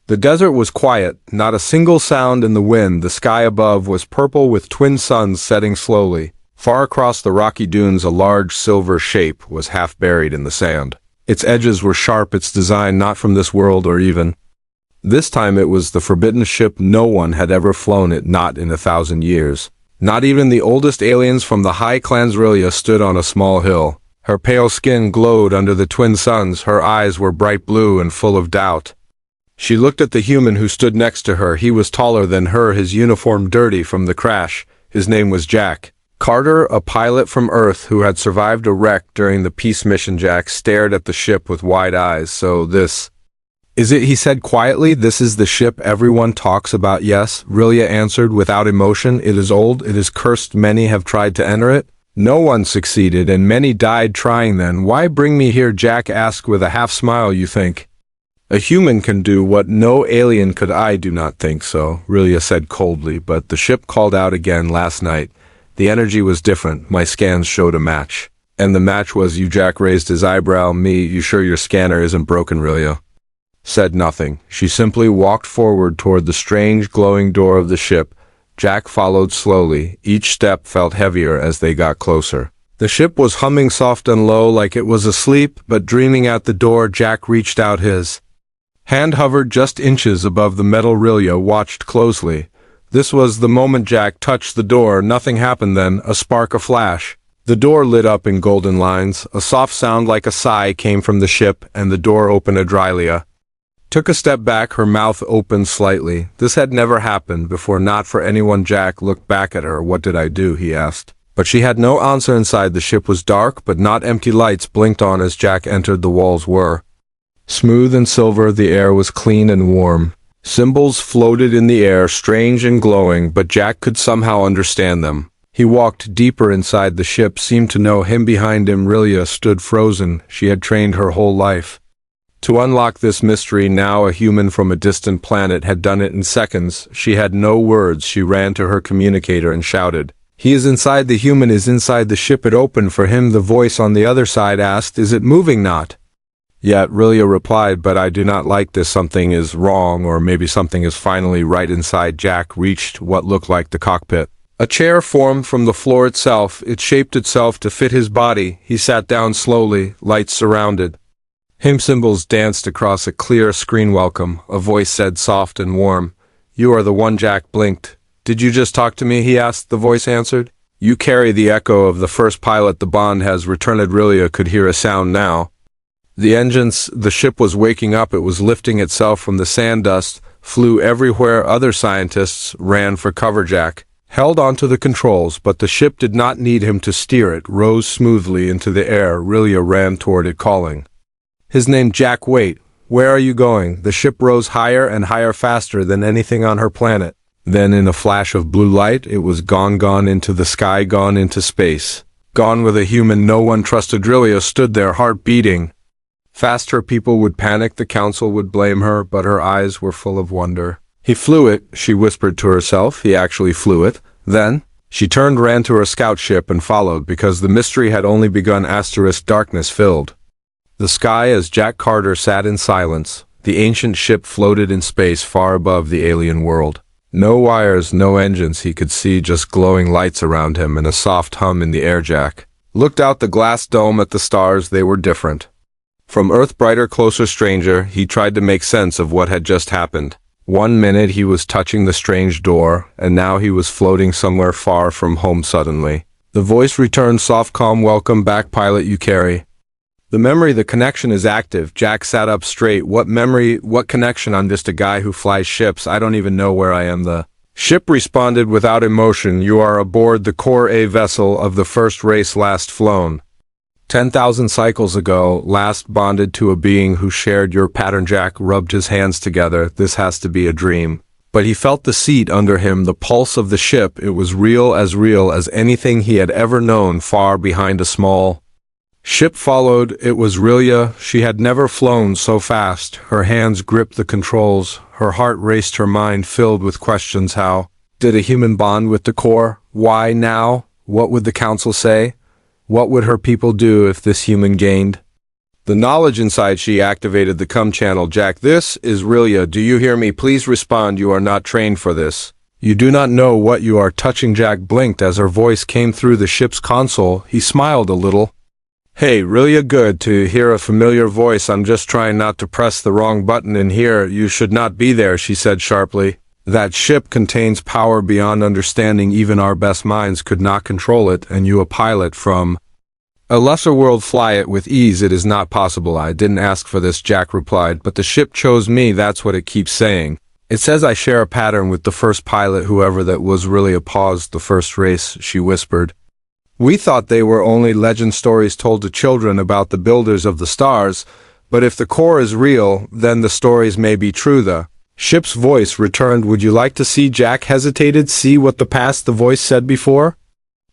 The desert was quiet, not a single sound in the wind. The sky above was purple with twin suns setting slowly. Far across the rocky dunes a large silver shape was half buried in the sand. Its edges were sharp, its design not from this world or even. This time it was the forbidden ship. No one had ever flown it, not in 1,000 years. Not even the oldest aliens from the high clans. Rilia stood on a small hill. Her pale skin glowed under the twin suns. Her eyes were bright blue and full of doubt. She looked at the human who stood next to her. He was taller than her, his uniform dirty from the crash. His name was Jack Carter, a pilot from Earth who had survived a wreck during the peace mission. Jack stared at the ship with wide eyes. "So this is it," he said quietly. "This is the ship everyone talks about." "Yes," Rilia answered without emotion. "It is old, it is cursed. Many have tried to enter it. No one succeeded, and many died trying." "Then why bring me here?" Jack asked with a half smile. "You think a human can do what no alien could?" "I do not think so," Rilia said coldly, "but the ship called out again last night. The energy was different. My scans showed a match." "And the match was you?" Jack raised his eyebrow. "Me? You sure your scanner isn't broken?" Rilia said nothing. She simply walked forward toward the strange glowing door of the ship. Jack followed slowly. Each step felt heavier as they got closer. The ship was humming soft and low like it was asleep, but dreaming. At the door, Jack reached out. His hand hovered just inches above the metal. Rilia watched closely. This was the moment Jack touched the door. Nothing happened then. A spark, a flash. The door lit up in golden lines. A soft sound like a sigh came from the ship, and the door opened. Rilia took a step back, her mouth opened slightly. This had never happened before, not for anyone. Jack looked back at her. "What did I do?" he asked. But she had no answer. Inside the ship was dark, but not empty. Lights blinked on as Jack entered. The walls were smooth and silver. The air was clean and warm. Symbols floated in the air, strange and glowing, but Jack could somehow understand them. He walked deeper inside. The ship seemed to know him. Behind him, Rilia stood frozen. She had trained her whole life to unlock this mystery. Now a human from a distant planet had done it in seconds. She had no words. She ran to her communicator and shouted, "He is inside." "The human is inside the ship." It opened for him. The voice on the other side asked, "Is it moving?" "Not yet," Rilia replied, "but I do not like this. Something is wrong, or maybe something is finally right." Inside, Jack reached what looked like the cockpit. A chair formed from the floor itself. It shaped itself to fit his body. He sat down slowly. Lights surrounded him. Symbols danced across a clear screen. "Welcome," a voice said, soft and warm. "You are the one." Jack blinked. "Did you just talk to me?" he asked. The voice answered, "You carry the echo of the first pilot. The bond has returned." Rilia could hear a sound now. The engines, the ship was waking up. It was lifting itself from the sand dust, flew everywhere. Other scientists ran for cover. Jack held onto the controls, but the ship did not need him to steer. It rose smoothly into the air. Rilia ran toward it, calling his name. "Jack, wait. Where are you going?" The ship rose higher and higher, faster than anything on her planet. Then in a flash of blue light, it was gone into the sky, gone into space. Gone with a human no one trusted. Rilia stood there, heart beating fast. Her people would panic, the council would blame her, but her eyes were full of wonder. "He flew it," she whispered to herself. "He actually flew it." Then she turned, ran to her scout ship, and followed, because the mystery had only begun. Darkness filled the sky as Jack Carter sat in silence. The ancient ship floated in space far above the alien world. No wires, no engines. He could see just glowing lights around him and a soft hum in the air. Jack looked out the glass dome at the stars. They were different from Earth, brighter, closer, stranger. He tried to make sense of what had just happened. One minute he was touching the strange door, and now he was floating somewhere far from home. Suddenly the voice returned, soft, calm. "Welcome back, pilot. You carry the memory. The connection is active." Jack sat up straight. "What memory? What connection? I'm just a guy who flies ships. I don't even know where I am." The ship responded without emotion. "You are aboard the Core A vessel of the first race last flown 10,000 cycles ago, last bonded to a being who shared your pattern." Jack rubbed his hands together. This has to be a dream. But he felt the seat under him, the pulse of the ship. It was real as anything he had ever known. Far behind, a small ship followed. It was Rilia. She had never flown so fast. Her hands gripped the controls. Her heart raced, her mind filled with questions. How did a human bond with the core? Why now? What would the council say? What would her people do if this human gained The knowledge inside she activated the come channel. Jack, this is Rilia. Do you hear me? Please respond. You are not trained for this. You do not know what you are touching. Jack blinked as her voice came through the ship's console. He smiled a little. Hey, Rilia, good to hear a familiar voice. I'm just trying not to press the wrong button in here. You should not be there, she said sharply. That ship contains power beyond understanding. Even our best minds could not control it, and you, a pilot from a lesser world, fly it with ease. It is not possible. I didn't ask for this, Jack replied, but the ship chose me. That's what it keeps saying. It says I share a pattern with the first pilot, whoever that was. Rilia paused. The first race, she whispered. We thought they were only legend stories told to children about the builders of the stars, but if the core is real, then the stories may be true. The ship's voice returned. Would you like to see? Jack hesitated. See what the past, the voice said before?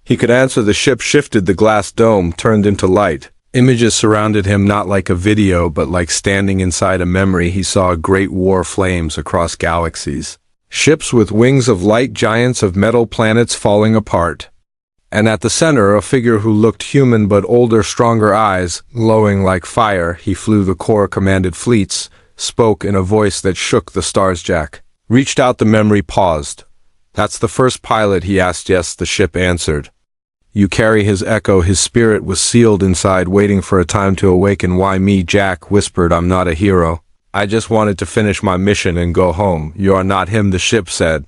He could answer. The ship shifted. The glass dome turned into light. Images surrounded him, not like a video, but like standing inside a memory. He saw great war flames across galaxies. Ships with wings of light, giants of metal, planets falling apart. And at the center, a figure who looked human but older, stronger eyes, glowing like fire. He flew. The core commanded fleets, spoke in a voice that shook the stars. Jack reached out. The memory paused. That's the first pilot, he asked. Yes, the ship answered. You carry his echo. His spirit was sealed inside, waiting for a time to awaken. Why me? Jack whispered. I'm not a hero. I just wanted to finish my mission and go home. You are not him, the ship said.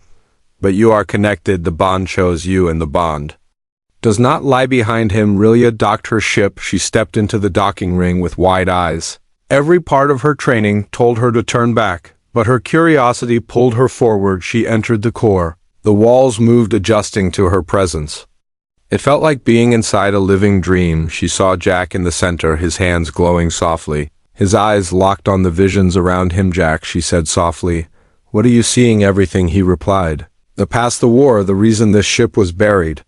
But you are connected. The bond chose you, and the bond does not lie behind him. Rilia docked her ship. She stepped into the docking ring with wide eyes. Every part of her training told her to turn back, but her curiosity pulled her forward. She entered the core. The walls moved, adjusting to her presence. It felt like being inside a living dream. She saw Jack in the center, his hands glowing softly. His eyes locked on the visions around him. Jack, she said softly. What are you seeing? Everything, he replied. The past, the war, the reason this ship was buried.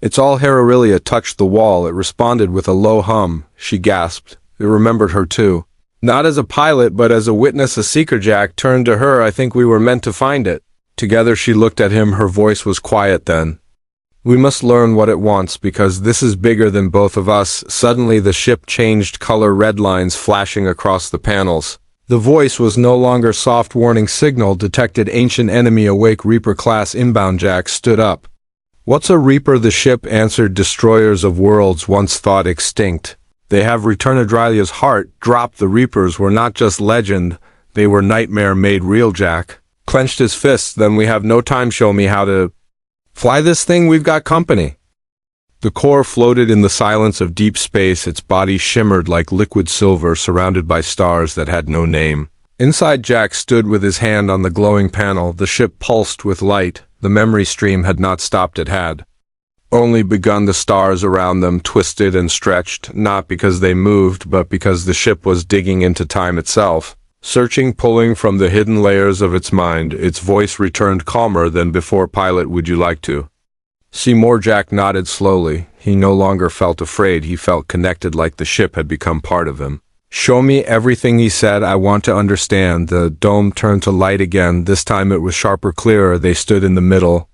It's all here. Rilia touched the wall. It responded with a low hum. She gasped. It remembered her too. Not as a pilot, but as a witness, a seeker. Jack turned to her. I think we were meant to find it. Together she looked at him. Her voice was quiet then. We must learn what it wants, because this is bigger than both of us. Suddenly the ship changed color, red lines flashing across the panels. The voice was no longer soft. Warning signal detected. Ancient enemy awake. Reaper class inbound. Jack stood up. What's a Reaper? The ship answered. Destroyers of worlds once thought extinct. They have returned. Drilia's heart dropped. The Reapers were not just legend, they were nightmare made real. Jack clenched his fists. Then we have no time. Show me how to fly this thing. We've got company. The core floated in the silence of deep space. Its body shimmered like liquid silver, surrounded by stars that had no name. Inside, Jack stood with his hand on the glowing panel. The ship pulsed with light. The memory stream had not stopped. It had only begun. The stars around them twisted and stretched, not because they moved, but because the ship was digging into time itself, searching, pulling from the hidden layers of its mind. Its voice returned, calmer than before. Pilot, would you like to see more? Jack nodded slowly. He no longer felt afraid. He felt connected, like the ship had become part of him. Show me everything, he said. I want to understand. The dome turned to light again. This time it was sharper, clearer. They stood in the middle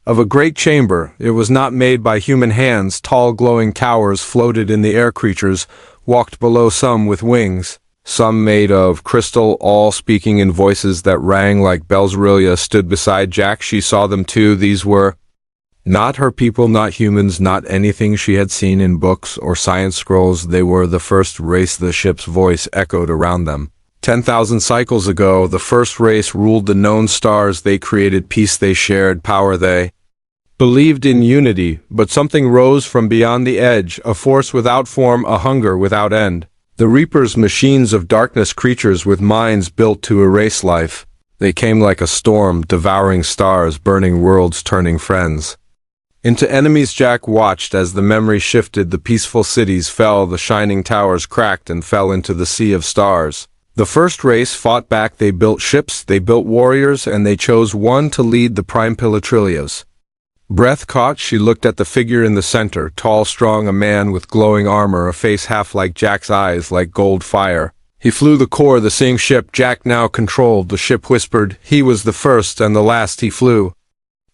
of a great chamber. It was not made by human hands. Tall, glowing towers floated in the air. Creatures walked below, some with wings, some made of crystal, all speaking in voices that rang like bells. Rilia stood beside Jack. She saw them too. These were not her people, not humans, not anything she had seen in books or science scrolls. They were the first race. The ship's voice echoed around them. 10,000 cycles ago, the first race ruled the known stars. They created peace. They shared power. They believed in unity. But something rose from beyond the edge, a force without form, a hunger without end. The Reapers, machines of darkness, creatures with minds built to erase life. They came like a storm, devouring stars, burning worlds, turning friends into enemies. Jack watched as the memory shifted. The peaceful cities fell, the shining towers cracked and fell into the sea of stars. The first race fought back. They built ships, they built warriors, and they chose one to lead the prime Pilatrilios. Breath caught. She looked at the figure in the center, tall, strong, a man with glowing armor, a face half like Jack's, eyes like gold fire. He flew the core, the same ship Jack now controlled. The ship whispered. He was the first and the last. He flew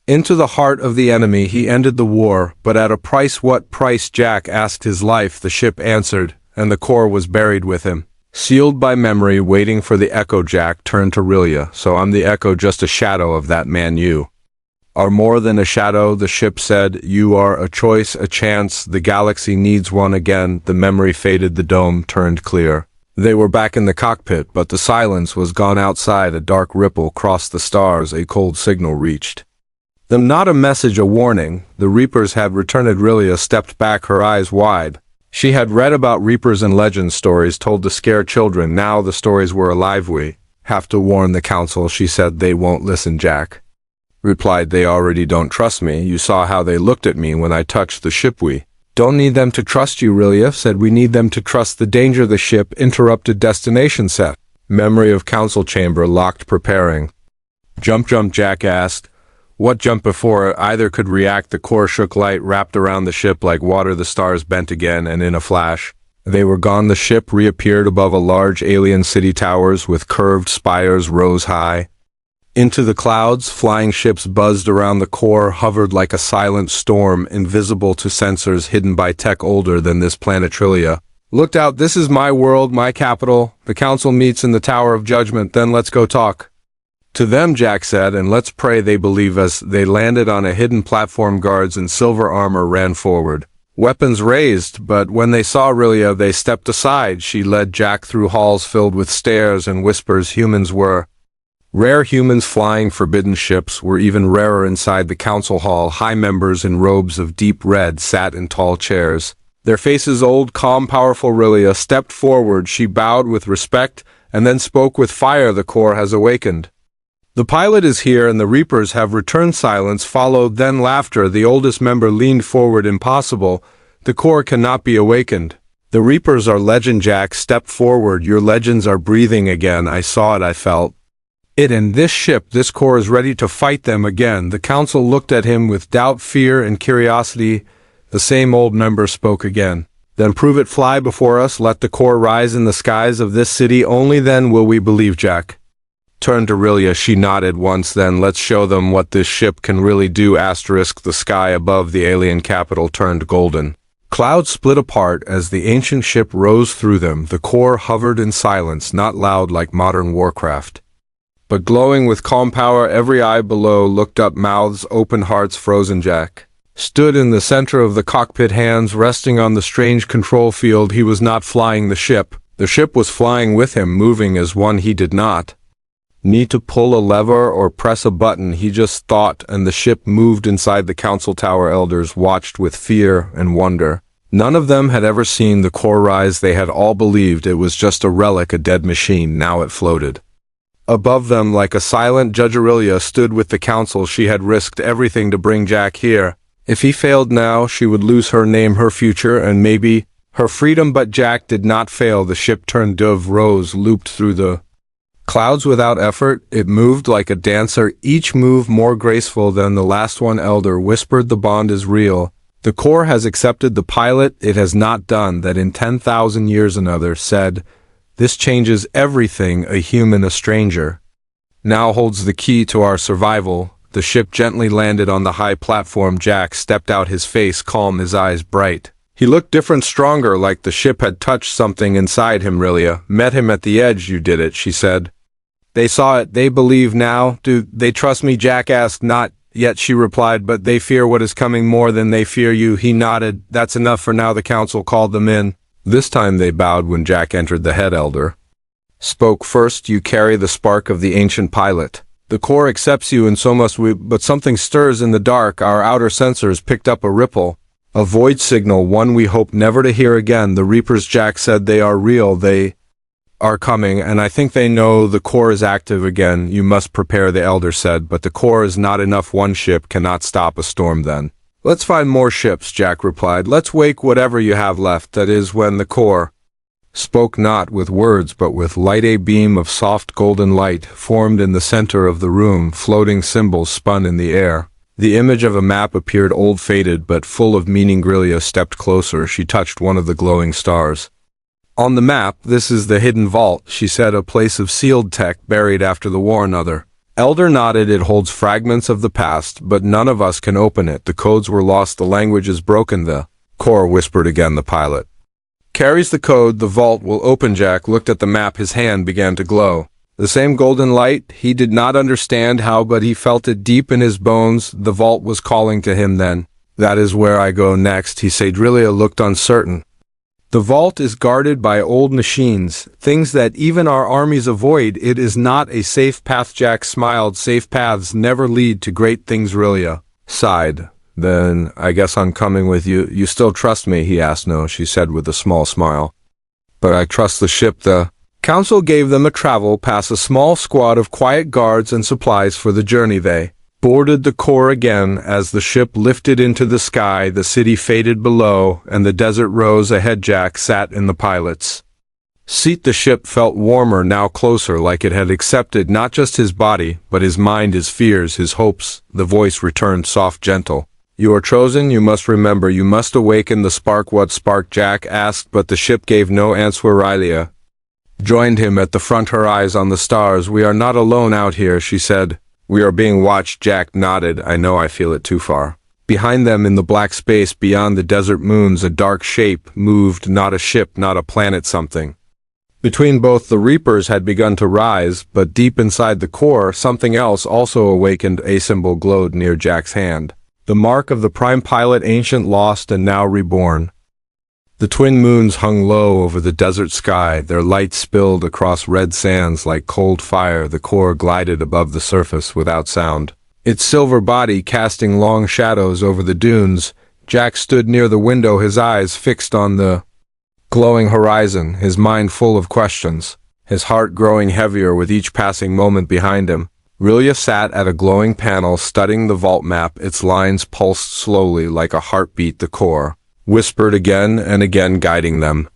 into the heart of the enemy. He ended the war, but at a price. What price? Jack asked. His life. The ship answered. and the core was buried with him. Sealed by memory, waiting for the echo. Jack turned to Rilia. So I'm the echo, just a shadow of that man you are more than a shadow, the ship said. You are a choice, a chance. The galaxy needs one again. The memory faded. The dome turned clear. They were back in the cockpit, but the silence was gone. Outside, a dark ripple crossed the stars. A cold signal reached them. Not a message, a warning. The Reapers had returned. Rilia stepped back, her eyes wide. She had read about Reapers and legend stories told to scare children. Now the stories were alive. We have to warn the council, she said. They won't listen, Jack replied. They already don't trust me. You saw how they looked at me when I touched the ship. We don't need them to trust you, Rilia said. We need them to trust the danger. The ship interrupted. Destination set. Memory of council chamber locked. Preparing. Jump, Jack asked. What jump? Before either could react, the core shook. Light wrapped around the ship like water. The stars bent again, and in a flash, they were gone. The ship reappeared above a large alien city. Towers with curved spires rose high into the clouds. Flying ships buzzed around. The core hovered like a silent storm, invisible to sensors, hidden by tech older than this planet. Trilia looked out. This is my world, my capital. The council meets in the Tower of Judgment. Then let's go talk to them, Jack said, and let's pray they believe us. They landed on a hidden platform. Guards in silver armor ran forward, weapons raised, but when they saw Rilia, they stepped aside. She led Jack through halls filled with stares and whispers. Humans were rare. Humans flying forbidden ships were even rarer. Inside the council hall, high members in robes of deep red sat in tall chairs, their faces old, calm, powerful. Rilia stepped forward. She bowed with respect and then spoke with fire. The core has awakened. The pilot is here and the Reapers have returned. Silence followed, then laughter. The oldest member leaned forward. Impossible. The core cannot be awakened. The Reapers are legend. Jack stepped forward. Your legends are breathing again. I saw it. I felt it. And this ship, this core is ready to fight them again. The council looked at him with doubt, fear, and curiosity. The same old member spoke again. Then prove it. Fly before us. Let the core rise in the skies of this city. Only then will we believe. Jack turned to Rilia. She nodded once. Then let's show them what this ship can really do. Asterisk. The sky above the alien capital turned golden. Clouds split apart as the ancient ship rose through them. The core hovered in silence, not loud like modern warcraft, but glowing with calm power. Every eye below looked up, mouths open, hearts frozen. Jack stood in the center of the cockpit, hands resting on the strange control field. He was not flying the ship. The ship was flying with him, moving as one. He did not need to pull a lever or press a button. He just thought, and the ship moved. Inside the council tower, elders watched with fear and wonder. None of them had ever seen the core rise. They had all believed it was just a relic, a dead machine. Now it floated above them like a silent judge. Rilia stood with the council. She had risked everything to bring Jack here. If he failed now, she would lose her name, her future, and maybe her freedom. But Jack did not fail. The ship turned. Dove rose, looped through the clouds without effort. It moved like a dancer, each move more graceful than the last one. Elder whispered, the bond is real. The core has accepted the pilot. It has not done that in 10,000 years. Another said, this changes everything. A human, a stranger, now holds the key to our survival. The ship gently landed on the high platform. Jack stepped out, his face calm, his eyes bright. He looked different, stronger, like the ship had touched something inside him. Rilia met him at the edge. You did it, she said. They saw it. They believe now. Do they trust me? Jack asked. Not yet, she replied, but they fear what is coming more than they fear you. He nodded. That's enough for now. The council called them in. This time they bowed. When Jack entered, the head elder spoke first. You carry the spark of the ancient pilot. The core accepts you, and so must we, but something stirs in the dark. Our outer sensors picked up a ripple, a void signal, one we hope never to hear again. The Reapers, Jack said, they are real. They are coming, and I think they know the core is active again. You must prepare, the elder said, but the core is not enough. One ship cannot stop a storm. Then let's find more ships, Jack replied. Let's wake whatever you have left. That is when the core spoke, not with words but with light. A beam of soft golden light formed in the center of the room. Floating symbols spun in the air. The image of a map appeared, old, faded, but full of meaning. Rilia stepped closer. She touched one of the glowing stars on the map. This is the hidden vault, she said, a place of sealed tech buried after the war. Another elder nodded. It holds fragments of the past, but none of us can open it. The codes were lost. The language is broken. The core whispered again. The pilot Carries the code, the vault will open. Jack looked at the map, his hand began to glow. The same golden light, he did not understand how, but he felt it deep in his bones. The vault was calling to him then. That is where I go next, he said. Rilia looked uncertain. The vault is guarded by old machines, things that even our armies avoid. It is not a safe path. Jack smiled. Safe paths never lead to great things. Rilia sighed. Then I guess I'm coming with you. You still trust me? He asked. No, she said with a small smile. But I trust the ship. The council gave them a travel pass, a small squad of quiet guards and supplies for the journey. They boarded the core again as the ship lifted into the sky. The city faded below, and the desert rose ahead. Jack sat in the pilot's seat. The ship felt warmer, now closer, like it had accepted not just his body, but his mind, his fears, his hopes. The voice returned, soft, gentle. You are chosen, you must remember, you must awaken the spark. What spark? Jack asked, but the ship gave no answer. Rilia joined him at the front, her eyes on the stars. We are not alone out here, she said. We are being watched. Jack nodded. I know, I feel it too far. Behind them in the black space beyond the desert moons, a dark shape moved, not a ship, not a planet, something. Between both, the Reapers had begun to rise, but deep inside the core, something else also awakened. A symbol glowed near Jack's hand. The mark of the prime pilot, ancient, lost, and now reborn. The twin moons hung low over the desert sky, their light spilled across red sands like cold fire. The core glided above the surface without sound, its silver body casting long shadows over the dunes. Jack stood near the window, his eyes fixed on the glowing horizon, his mind full of questions, his heart growing heavier with each passing moment. Behind him, Rilia sat at a glowing panel, studying the vault map. Its lines pulsed slowly like a heartbeat. The core whispered again and again, guiding them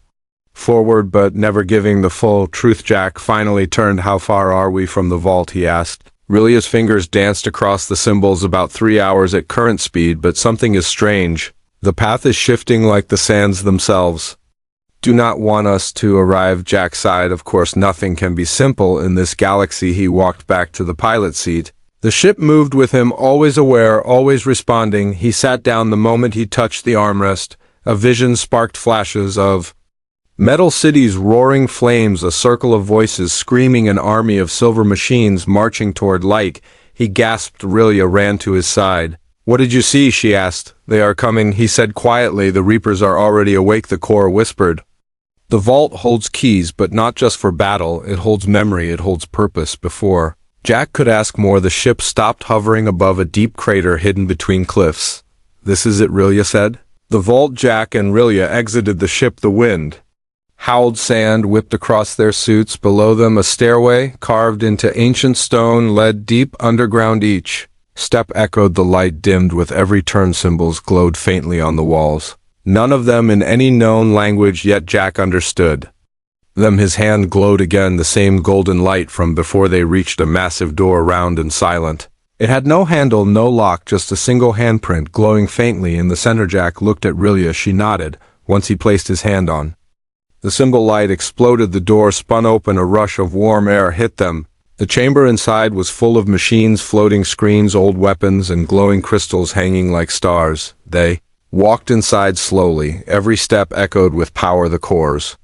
forward but never giving the full truth. Jack finally turned. How far are we from the vault? He asked. Rilia's fingers danced across the symbols. About 3 hours at current speed, but something is strange. The path is shifting like the sands themselves. Do not want us to arrive, Jack sighed. Of course nothing can be simple in this galaxy. He walked back to the pilot seat. The ship moved with him, always aware, always responding. He sat down. The moment he touched the armrest, a vision sparked, flashes of metal cities, roaring flames, a circle of voices screaming, an army of silver machines marching toward light. He gasped. Rilia ran to his side. What did you see? She asked. They are coming, he said quietly. The Reapers are already awake, the core whispered. The vault holds keys, but not just for battle. It holds memory, it holds purpose. Before Jack could ask more, the ship stopped, hovering above a deep crater hidden between cliffs. This is it, Rilia said. The vault. Jack and Rilia exited the ship. The wind howled, sand whipped across their suits. Below them, a stairway, carved into ancient stone, led deep underground. Each step echoed. The light dimmed with every turn. Symbols glowed faintly on the walls. None of them in any known language, yet Jack understood them. His hand glowed again, the same golden light from before they reached a massive door, round and silent. It had no handle, no lock, just a single handprint glowing faintly in the center. Jack looked at Rilia. She nodded. Once he placed his hand on the symbol, light exploded. The door spun open. A rush of warm air hit them. The chamber inside was full of machines, floating screens, old weapons, and glowing crystals hanging like stars. They walked inside slowly. Every step echoed with power. The core's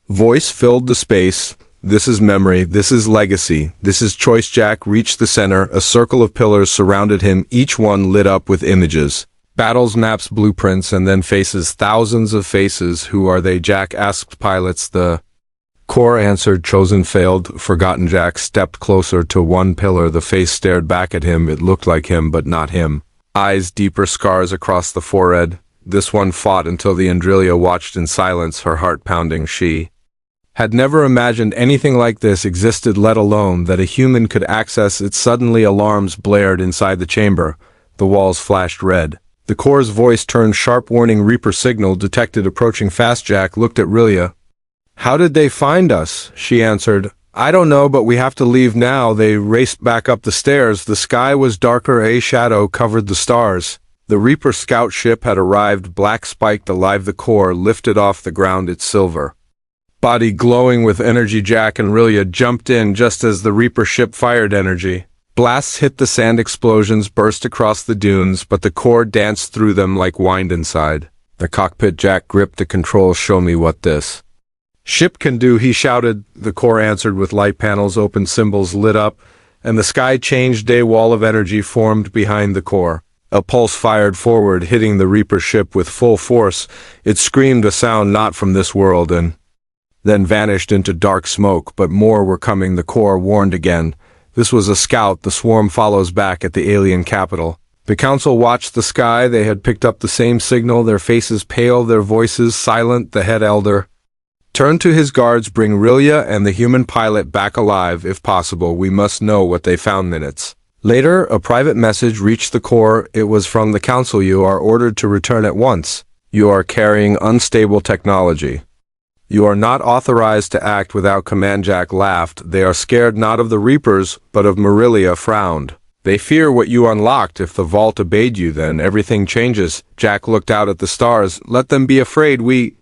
voice filled the space. This is memory, this is legacy, this is choice. Jack reached the center. A circle of pillars surrounded him, each one lit up with images, battles, maps, blueprints, and then faces. Thousands of faces. Who are they? Jack asked. Pilots. The core answered. Chosen, failed, forgotten. Jack stepped closer to one pillar. The face stared back at him. It looked like him, but not him. Eyes, deeper scars across the forehead. This one fought until the end. Rilia watched in silence, her heart pounding. She had never imagined anything like this existed, let alone that a human could access it. Suddenly alarms blared inside the chamber. The walls flashed red. The core's voice turned sharp. Warning, Reaper signal detected, approaching fast. Jack looked at Rilia. How did they find us? She answered. I don't know, but we have to leave now. They raced back up the stairs. The sky was darker. A shadow covered the stars. The Reaper scout ship had arrived, black spiked alive. The core lifted off the ground, its silver body glowing with energy. Jack and Rilia jumped in just as the Reaper ship fired energy. Blasts hit the sand, explosions burst across the dunes, but the core danced through them like wind inside. The cockpit Jack gripped the controls. Show me what this ship can do, he shouted. The core answered with light panels, open symbols lit up, and the sky changed. A wall of energy formed behind the core. A pulse fired forward, hitting the Reaper ship with full force. It screamed a sound not from this world and then vanished into dark smoke, but more were coming. The core warned again. This was a scout. The swarm follows back at the alien capital. The council watched the sky. They had picked up the same signal, their faces pale, their voices silent. The head elder turned to his guards. Bring Rilia and the human pilot back alive, if possible. We must know what they found. Minutes later, a private message reached the core. It was from the council. You are ordered to return at once. You are carrying unstable technology. You are not authorized to act without command. Jack laughed. They are scared not of the Reapers, but of Marilia frowned. They fear what you unlocked. If the vault obeyed you, then everything changes. Jack looked out at the stars. Let them be afraid. We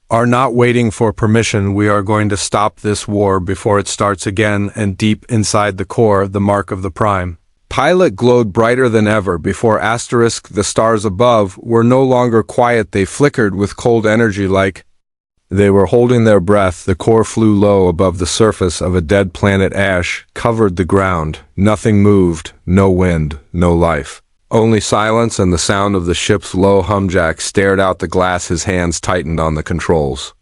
are not waiting for permission. We are going to stop this war before it starts again. And deep inside the core, the mark of the Prime Pilot glowed brighter than ever before. The stars above were no longer quiet. They flickered with cold energy like they were holding their breath. The core flew low above the surface of a dead planet. Ash covered the ground. Nothing moved. No wind. No life. Only silence and the sound of the ship's low hum. Jack stared out the glass. His hands tightened on the controls.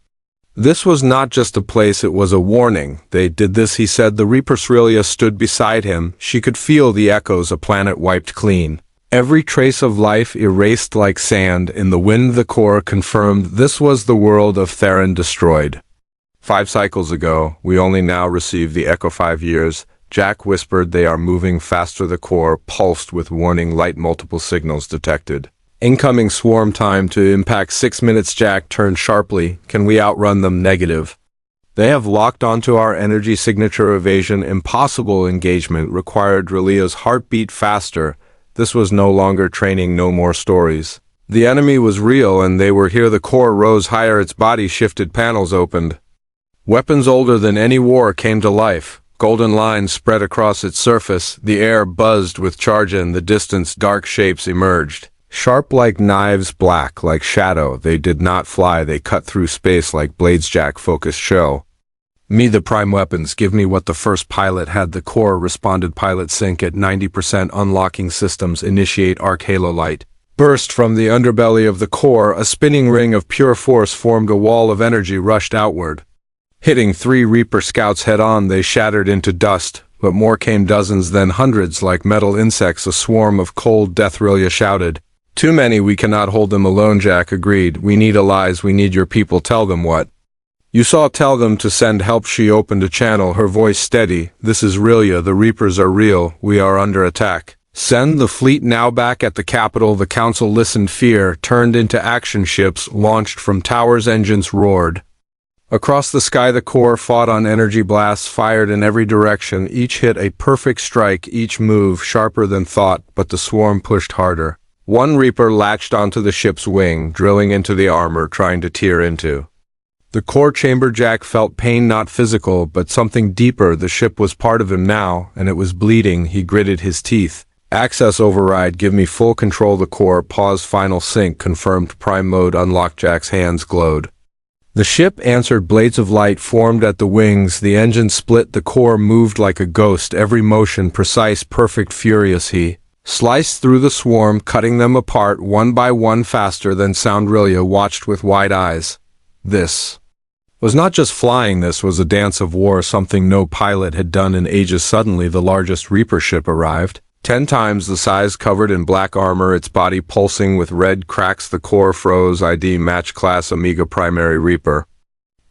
This was not just a place, it was a warning. They did this, he said. The Reaper Srilia stood beside him. She could feel the echoes. A planet wiped clean. Every trace of life erased like sand in the wind. The core confirmed this was the world of Theron destroyed. 5 cycles ago, we only now receive the echo. 5 years. Jack whispered. They are moving faster. The core pulsed with warning light. Multiple signals detected. Incoming swarm. Time to impact 6 minutes. Jack turned sharply. Can we outrun them? Negative. They have locked onto our energy signature. Evasion impossible. Engagement required. Relia's heartbeat faster. This was no longer training, no more stories. The enemy was real and they were here. The core rose higher. Its body shifted. Panels opened. Weapons older than any war came to life. Golden lines spread across its surface. The air buzzed with charge. In the distance, dark shapes emerged. Sharp like knives, black like shadow. They did not fly. They cut through space like blades. Jack focused. Show me the prime weapons. Give me what the first pilot had. The core responded. Pilot sync at 90%. Unlocking systems. Initiate arc. Halo light burst from the underbelly of the core. A spinning ring of pure force formed. A wall of energy rushed outward, hitting 3 Reaper scouts head on. They shattered into dust, but more came. Dozens, then hundreds like metal insects. A swarm of cold death. Rilia shouted. Too many. We cannot hold them alone. Jack agreed. We need allies. We need your people. Tell them what you saw. Tell them to send help. She opened a channel, her voice steady. This is Rilia. The Reapers are real. We are under attack. Send the fleet now. Back at the capital, the council listened. Fear turned into action. Ships launched from towers. Engines roared across the sky. The core fought on. Energy blasts fired in every direction. Each hit a perfect strike. Each move sharper than thought. But the swarm pushed harder. One Reaper latched onto the ship's wing, drilling into the armor, trying to tear into the core chamber. Jack felt pain, not physical, but something deeper. The ship was part of him now, and it was bleeding. He gritted his teeth. Access override. Give me full control. The core paused. Final sync confirmed. Prime mode unlocked. Jack's hands glowed. The ship answered. Blades of light formed at the wings. The engine split. The core moved like a ghost. Every motion precise, perfect, furious. He sliced through the swarm, cutting them apart one by one faster than sound. Rilia watched with wide eyes. This was not just flying. This was a dance of war, something no pilot had done in ages. Suddenly, the largest Reaper ship arrived. 10 times the size, covered in black armor, its body pulsing with red cracks. The core froze. ID match class Omega Primary Reaper.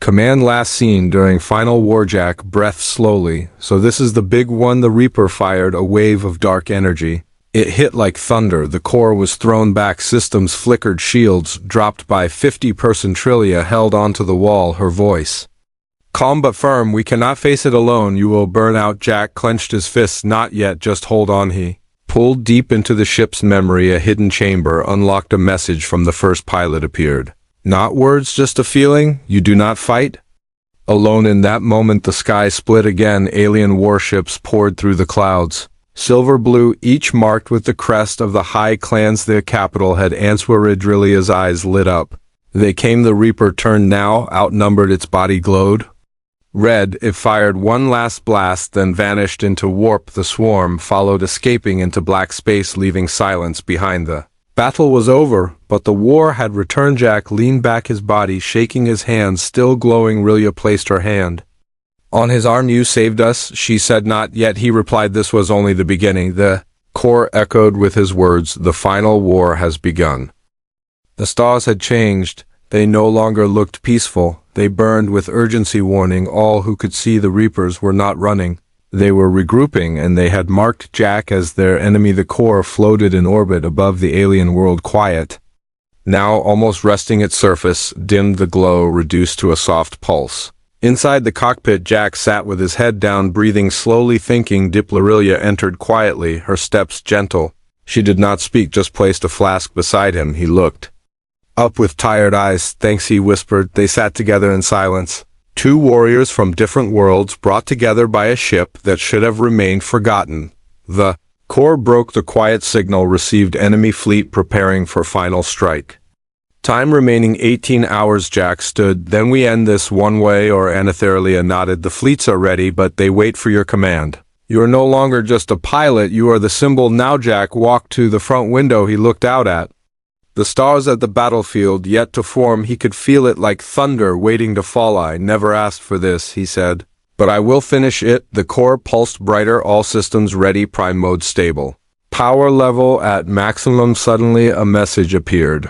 Command last seen during final war. Jack breathed slowly. So this is the big one. The Reaper fired a wave of dark energy. It hit like thunder. The core was thrown back. Systems flickered. Shields dropped by 50%. Rilia held onto the wall, her voice calm but firm. We cannot face it alone. You will burn out. Jack clenched his fists. Not yet. Just hold on. He pulled deep into the ship's memory. A hidden chamber unlocked. A message from the first pilot appeared. Not words, just a feeling. You do not fight alone. In that moment, the sky split again. Alien warships poured through the clouds. silver-blue, each marked with the crest of the high clans their capital had answered. Drilia's eyes lit up. They came. The Reaper turned now, outnumbered, its body glowed red. It fired one last blast, then vanished into warp. The swarm followed, escaping into black space, leaving silence behind. The battle was over, but the war had returned. Jack leaned back, his body shaking, his hands still glowing. Rilia placed her hand on his arm. "You saved us," she said. "Not yet," he replied. "This was only the beginning." The core echoed with his words. "The final war has begun." The stars had changed. They no longer looked peaceful. They burned with urgency, warning all who could see. The Reapers were not running. They were regrouping, and they had marked Jack as their enemy. The core floated in orbit above the alien world, quiet, now almost resting its surface, dimmed, the glow reduced to a soft pulse. Inside the cockpit, Jack sat with his head down, breathing slowly, thinking. Rilia entered quietly, her steps gentle. She did not speak, just placed a flask beside him. He looked up with tired eyes. "Thanks," he whispered. They sat together in silence. Two warriors from different worlds, brought together by a ship that should have remained forgotten. The core broke the quiet signal, received enemy fleet preparing for final strike. Time remaining 18 hours. Jack stood. "Then we end this one way or Anatharia nodded. "The fleets are ready, but they wait for your command. You are no longer just a pilot, you are the symbol now." Jack walked to the front window. He looked out at the stars at the battlefield yet to form. He could feel it like thunder waiting to fall. "I never asked for this," he said, "but I will finish it." The core pulsed brighter, all systems ready, prime mode stable, power level at maximum. Suddenly a message appeared.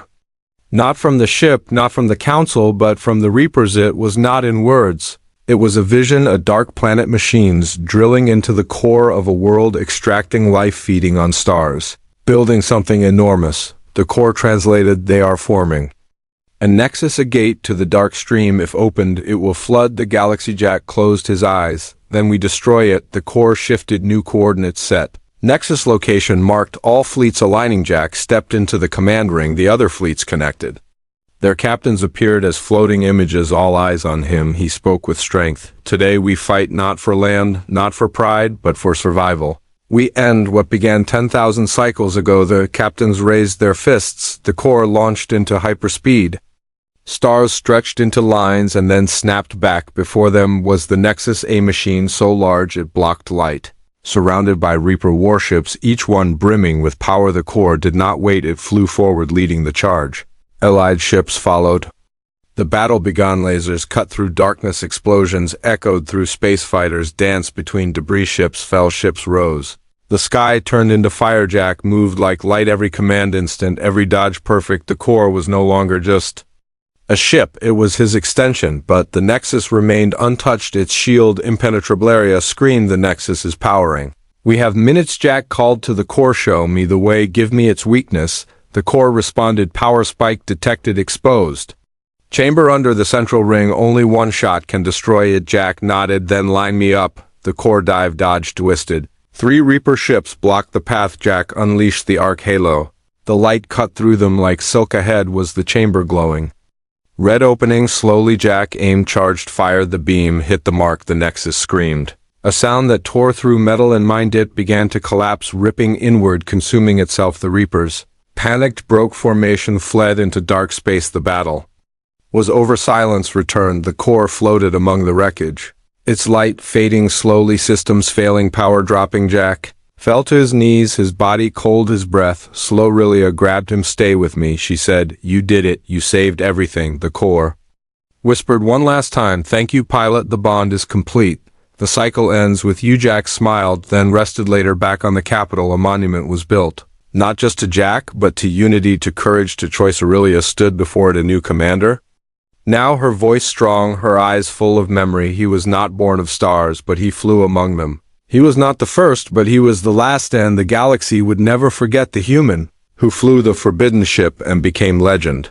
Not from the ship, not from the council, but from the Reapers. It was not in words. It was a vision, a dark planet, machines drilling into the core of a world, extracting life, feeding on stars, building something enormous. The core translated, "They are forming a nexus, a gate to the dark stream. If opened, it will flood the galaxy." Jack closed his eyes. "Then we destroy it." The core shifted, new coordinates set. Nexus location marked, all fleets aligning. Jack stepped into the command ring. The other fleets connected. Their captains appeared as floating images, all eyes on him. He spoke with strength. "Today we fight not for land, not for pride, but for survival. We end what began 10,000 cycles ago." The captains raised their fists. The core launched into hyperspeed. Stars stretched into lines and then snapped back. Before them was the Nexus, a machine so large it blocked light, surrounded by Reaper warships, each one brimming with power. The core did not wait. It flew forward, leading the charge. Allied ships followed. The battle began. Lasers cut through darkness. Explosions echoed through space. Fighters danced between debris. Ships fell. Ships rose. The sky turned into fire. Jack moved like light, every command instant, every dodge perfect. The core was no longer just a ship, it was his extension, but the Nexus remained untouched, its shield impenetrable. Area screamed, "The Nexus is powering. We have minutes." Jack called to the core, "Show me the way, give me its weakness." The core responded, "Power spike detected, exposed. Chamber under the central ring, only one shot can destroy it." Jack nodded. "Then line me up." The core dived, dodged, twisted. 3 Reaper ships blocked the path. Jack unleashed the arc halo. The light cut through them like silk. Ahead was the chamber glowing red, opening slowly. Jack aimed, charged, fired. The beam hit the mark. The Nexus screamed, a sound that tore through metal and mind. It began to collapse, ripping inward, consuming itself. The Reapers panicked, broke formation, fled into dark space. The battle was over. Silence returned. The core floated among the wreckage, its light fading slowly, systems failing, power dropping. Jack fell to his knees, his body cold, his breath slow. Rilia grabbed him. "Stay with me," she said. "You did it. You saved everything." The core whispered one last time, "Thank you, pilot. The bond is complete. The cycle ends with you." Jack smiled, then rested. Later, back on the capital, a monument was built. Not just to Jack, but to unity, to courage, to choice. Rilia stood before it, a new commander. Now her voice strong, her eyes full of memory. He was not born of stars, but he flew among them. He was not the first, but he was the last, and the galaxy would never forget the human who flew the forbidden ship and became legend.